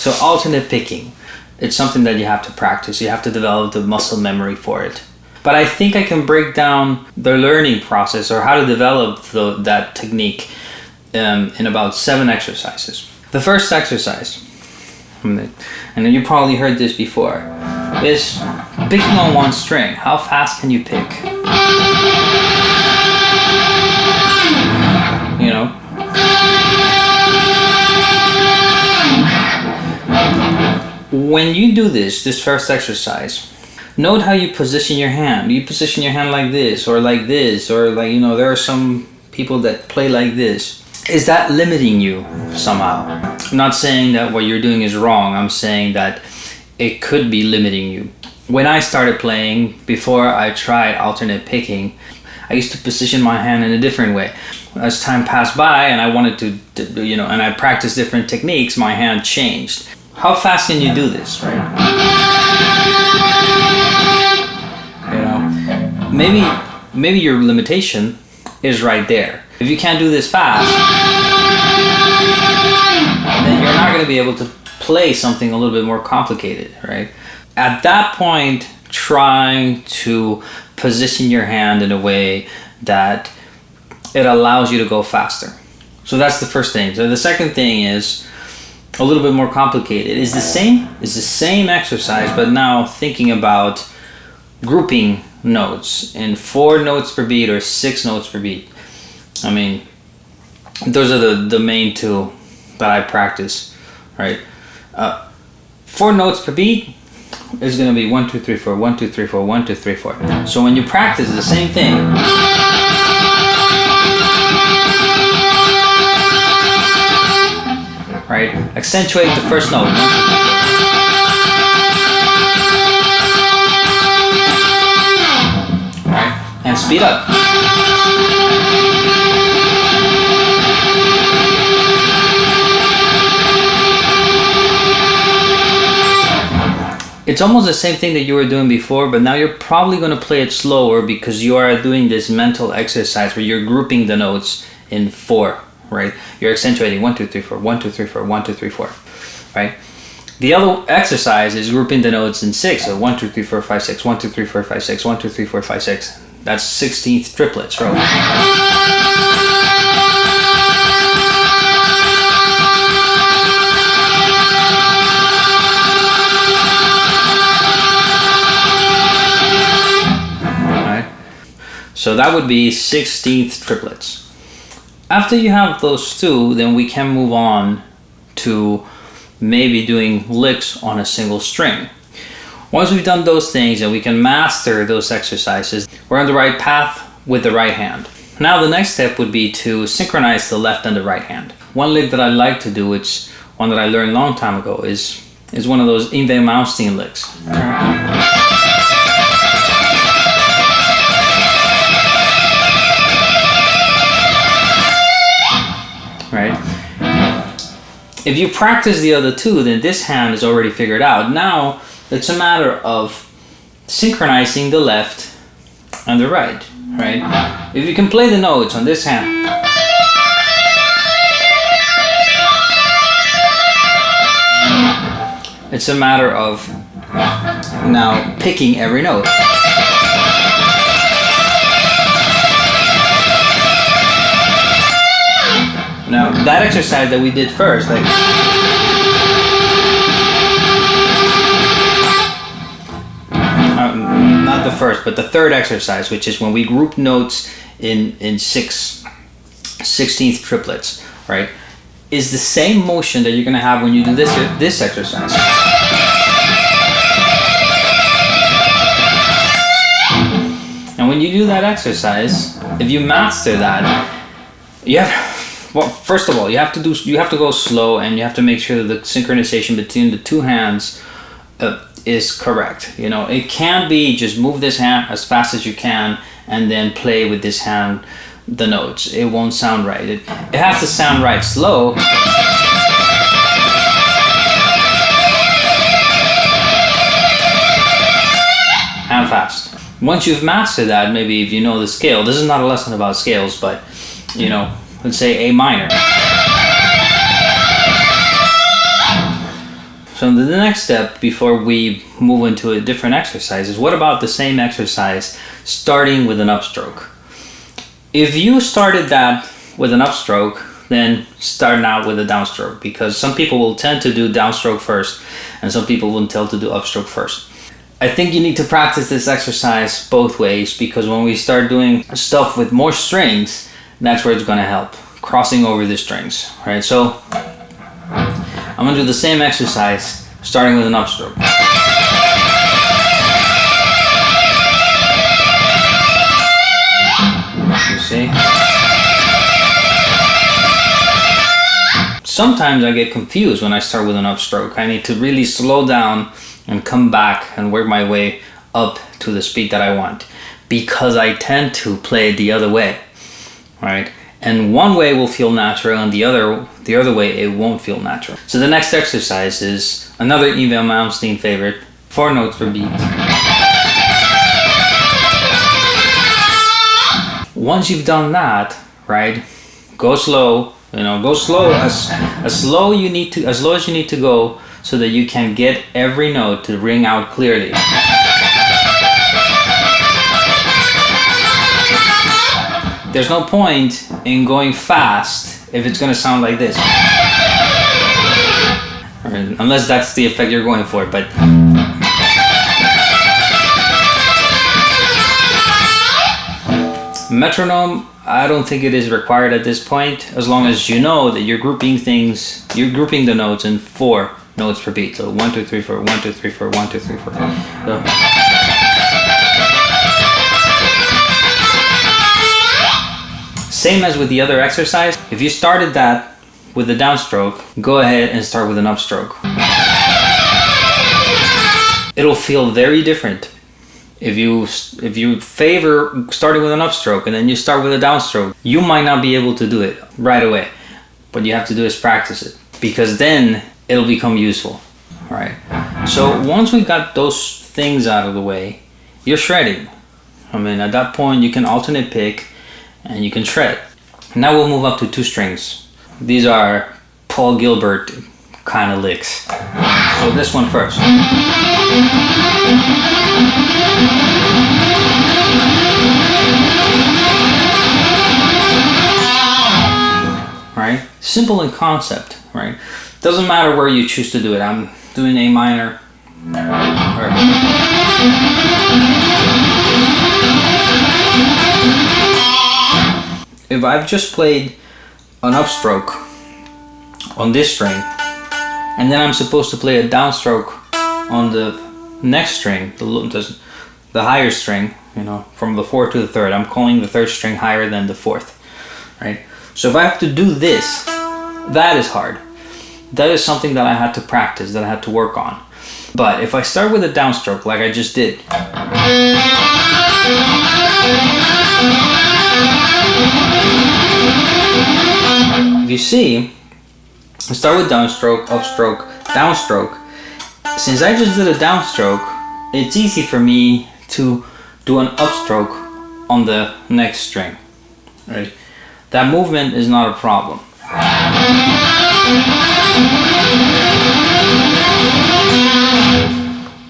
So alternate picking, it's something that you have to practice. You have to develop the muscle memory for it. But I think I can break down the learning process or how to develop that technique in about 7 exercises. The first exercise, and you probably heard this before, is picking on one string. How fast can you pick? You know? When you do this first exercise, note how you position your hand. You position your hand like this, or like, you know, there are some people that play like this. Is that limiting you somehow? I'm not saying that what you're doing is wrong. I'm saying that it could be limiting you. When I started playing, before I tried alternate picking, I used to position my hand in a different way. As time passed by and I wanted to, you know, and I practiced different techniques, my hand changed. How fast can you do this, right? You know, maybe your limitation is right there. If you can't do this fast, then you're not going to be able to play something a little bit more complicated, right? At that point, trying to position your hand in a way that it allows you to go faster. So that's the first thing. So the second thing is a little bit more complicated. It's the same exercise, but now thinking about grouping notes in 4 notes per beat or 6 notes per beat. I mean, those are the main 2 that I practice, right? 4 notes per beat is going to be 1, 2, 3, 4, 1, 2, 3, 4, 1, 2, 3, 4. So when you practice the same thing, right? Accentuate the first note. Right? And speed up. It's almost the same thing that you were doing before, but now you're probably going to play it slower because you are doing this mental exercise where you're grouping the notes in 4, right? You're accentuating 1, 2, 3, 4, 1, 2, 3, 4, 1, 2, 3, 4, right? The other exercise is grouping the notes in 6, so 1, 2, 3, 4, 5, 6, 1, 2, 3, 4, 5, 6, 1, 2, 3, 4, 5, 6. That's 16th triplets, right? So that would be 16th triplets. After you have those 2, then we can move on to maybe doing licks on a single string. Once we've done those things and we can master those exercises, we're on the right path with the right hand. Now the next step would be to synchronize the left and the right hand. One lick that I like to do, it's one that I learned a long time ago, is one of those Yngwie Malmsteen licks. Right? If you practice the other 2, then this hand is already figured out. Now it's a matter of synchronizing the left and the right, right? If you can play the notes on this hand, it's a matter of now picking every note. Now, that exercise that we did first, like, not the first, but the third exercise, which is when we group notes in 16th triplets, right, is the same motion that you're going to have when you do this exercise. And when you do that exercise, if you master that, well, first of all, you have to go slow, and you have to make sure that the synchronization between the 2 hands is correct. You know, it can't be just move this hand as fast as you can and then play with this hand the notes. It won't sound right. It has to sound right slow. And fast. Once you've mastered that, maybe if you know the scale, this is not a lesson about scales, but, you know, let's say A minor. So the next step before we move into a different exercise is, what about the same exercise starting with an upstroke? If you started that with an upstroke, then start out with a downstroke, because some people will tend to do downstroke first and some people will tend to do upstroke first. I think you need to practice this exercise both ways, because when we start doing stuff with more strings, that's where it's going to help, crossing over the strings, right? So I'm going to do the same exercise starting with an upstroke. You see? Sometimes I get confused when I start with an upstroke. I need to really slow down and come back and work my way up to the speed that I want, because I tend to play the other way, right? And one way will feel natural and the other way it won't feel natural. So the next exercise is another Yngwie Malmsteen favorite, 4 notes per beat. Once you've done that, right, go slow. Go slow, as slow as you need to go, so that you can get every note to ring out clearly. There's no point in going fast if it's going to sound like this. Right, unless that's the effect you're going for, but metronome, I don't think it is required at this point, as long as you know that you're grouping the notes in 4 notes per beat. So 1, 2, 3, 4, 1, 2, 3, 4, 1, 2, 3, 4. So. Same as with the other exercise. If you started that with the downstroke, go ahead and start with an upstroke. It'll feel very different. If you favor starting with an upstroke and then you start with a downstroke, you might not be able to do it right away. What you have to do is practice it, because then it'll become useful, right? So once we got those things out of the way, you're shredding. I mean, at that point you can alternate pick and you can shred. Now we'll move up to 2 strings. These are Paul Gilbert kind of licks. So this one first. Right? Simple in concept, right? Doesn't matter where you choose to do it. I'm doing A minor. If I've just played an upstroke on this string, and then I'm supposed to play a downstroke on the next string, the higher string, from the 4th to the 3rd. I'm calling the 3rd string higher than the 4th, right? So if I have to do this, that is hard. That is something that I had to practice, that I had to work on. But if I start with a downstroke like I just did, if you see, I start with downstroke, upstroke, downstroke. Since I just did a downstroke, it's easy for me to do an upstroke on the next string, right? That movement is not a problem.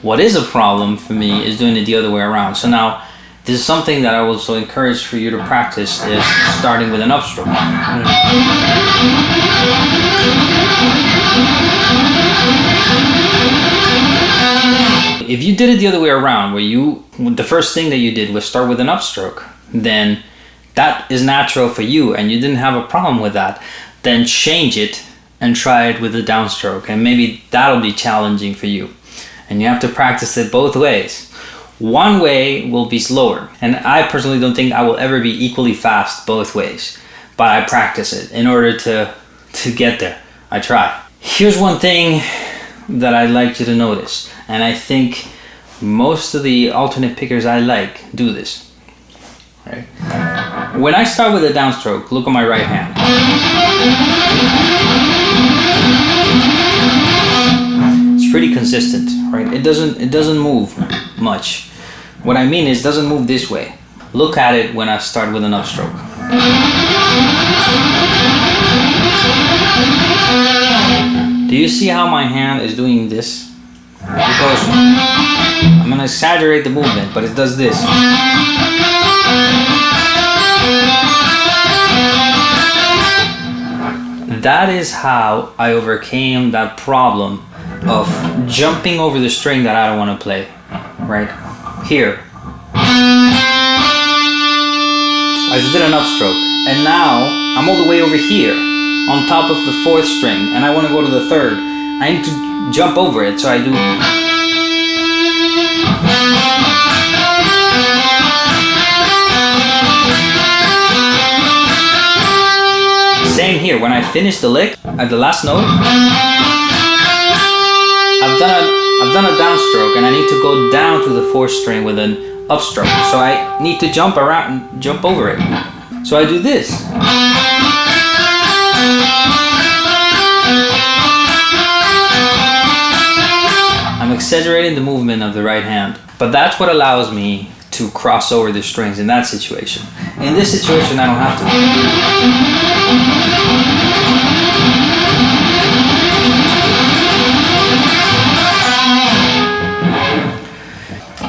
What is a problem for me is doing it the other way around. So now, this is something that I will also encourage for you to practice, is starting with an upstroke. If you did it the other way around, where the first thing that you did was start with an upstroke, then that is natural for you and you didn't have a problem with that, then change it and try it with a downstroke, and maybe that'll be challenging for you. And you have to practice it both ways. One way will be slower, and I personally don't think I will ever be equally fast both ways, but I practice it in order to get there. I try. Here's one thing that I'd like you to notice, and I think most of the alternate pickers I like do this. Right? When I start with a downstroke, look on my right hand. It's pretty consistent, right? It doesn't move much. What I mean is, it doesn't move this way. Look at it when I start with an upstroke. Do Do you see how my hand is doing this? Because I'm gonna exaggerate the movement, but it does this. That is how I overcame that problem of jumping over the string that I don't want to play. Right here, I just did an upstroke, and now I'm all the way over here on top of the 4th string, and I want to go to the 3rd. I need to jump over it, so I do. Same here. When I finish the lick at the last note, I've done a downstroke, and I need to go down to the 4th string with an upstroke. So I need to jump around and jump over it. So I do this. I'm exaggerating the movement of the right hand, but that's what allows me to cross over the strings in that situation. In this situation, I don't have to.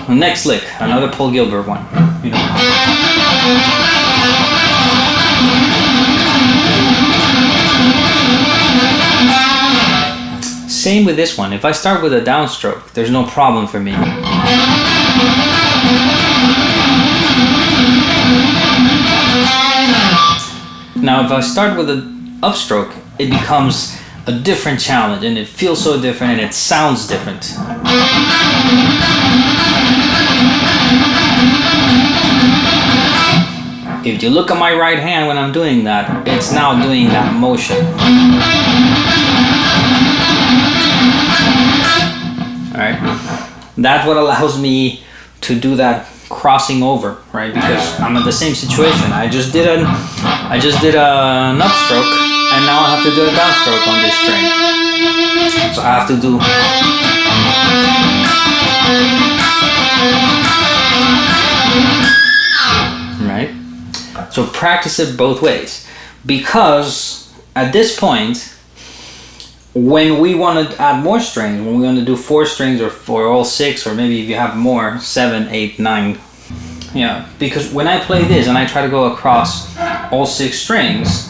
The next lick, another Paul Gilbert one. You know. Same with this one. If I start with a downstroke, there's no problem for me. Now, if I start with an upstroke, it becomes a different challenge, and it feels so different, and it sounds different. If you look at my right hand when I'm doing that, it's now doing that motion. Alright? That's what allows me to do that crossing over, right? Because I'm in the same situation. I just did an upstroke, and now I have to do a downstroke on this string. So I have to do. Right? So practice it both ways, because at this point, when we want to add more strings, when we want to do 4 strings or all 6, or maybe if you have more, 7, 8, 9. Yeah, because when I play this and I try to go across all 6 strings,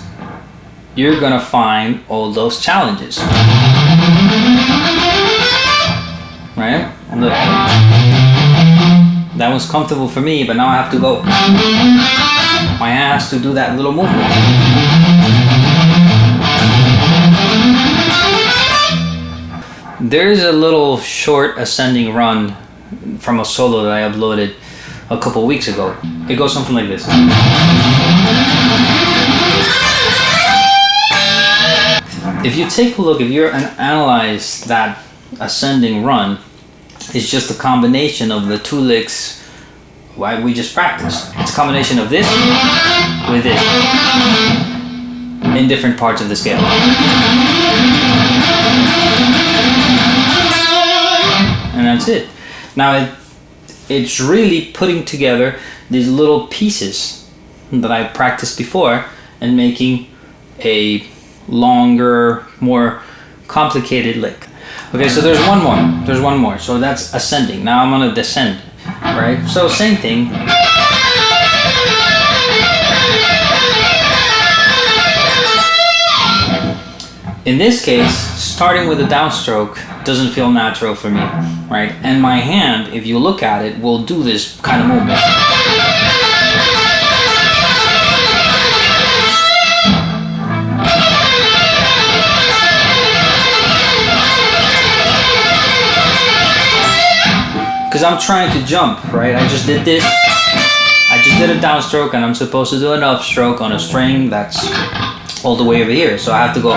you're gonna find all those challenges. Right? Look. That was comfortable for me, but now I have to go. My hand has to do that little movement. There's a little short ascending run from a solo that I uploaded a couple weeks ago. It goes something like this. If you take a look, if you analyze that ascending run, it's just a combination of the 2 licks why we just practiced. It's a combination of this with this in different parts of the scale. And that's it. Now it's really putting together these little pieces that I practiced before and making a longer, more complicated lick. Okay, so there's one more. So that's ascending. Now I'm gonna descend, right? So same thing. In this case, starting with a downstroke doesn't feel natural for me, right? And my hand, if you look at it, will do this kind of movement. Because I'm trying to jump, right? I just did this. I just did a downstroke, and I'm supposed to do an upstroke on a string that's all the way over here. So I have to go.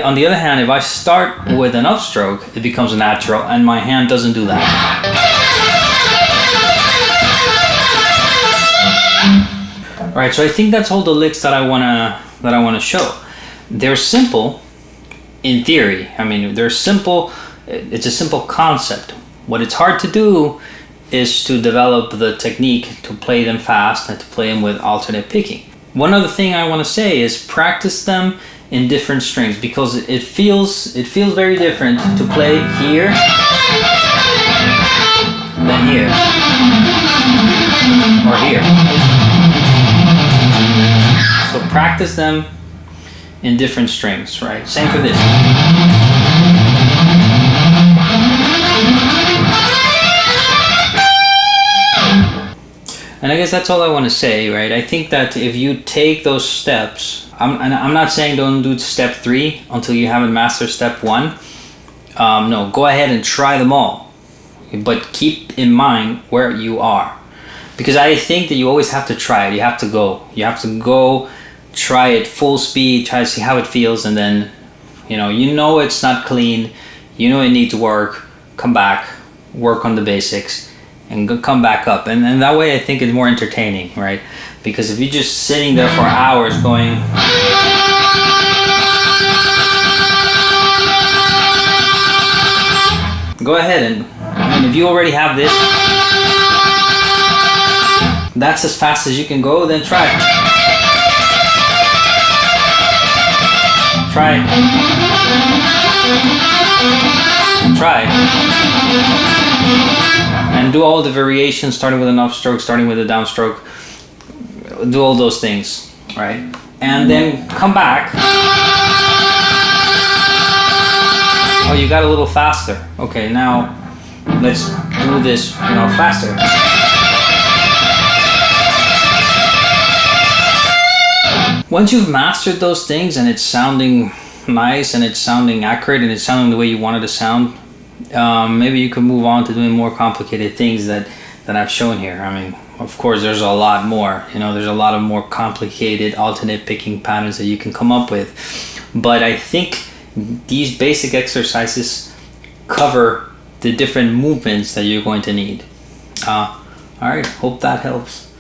On the other hand, if I start with an upstroke, it becomes natural, and my hand doesn't do that. All right, so I think that's all the licks that I wanna show. They're simple in theory. I mean, they're simple. It's a simple concept. What it's hard to do is to develop the technique to play them fast and to play them with alternate picking. One other thing I want to say is practice them in different strings, because it feels very different to play here than here or here. So practice them in different strings, right? Same for this. And I guess that's all I want to say, right? I think that if you take those steps, I'm not saying don't do step 3 until you haven't mastered step 1. No, go ahead and try them all. But keep in mind where you are. Because I think that you always have to try it. You have to go. You have to go try it full speed, try to see how it feels, and then, you know it's not clean, you know it needs work, come back, work on the basics, and come back up. And that way I think it's more entertaining, right? Because if you're just sitting there for hours going... Go ahead and, if you already have this, that's as fast as you can go, then try it. Try it. Try it. And do all the variations, starting with an upstroke, starting with a downstroke. Do all those things, right? And then come back. Oh, you got a little faster. Okay, now let's do this, faster. Once you've mastered those things and it's sounding nice and it's sounding accurate and it's sounding the way you want it to sound, maybe you can move on to doing more complicated things that I've shown here. I mean, of course, there's a lot more. There's a lot of more complicated alternate picking patterns that you can come up with. But I think these basic exercises cover the different movements that you're going to need. All right, hope that helps.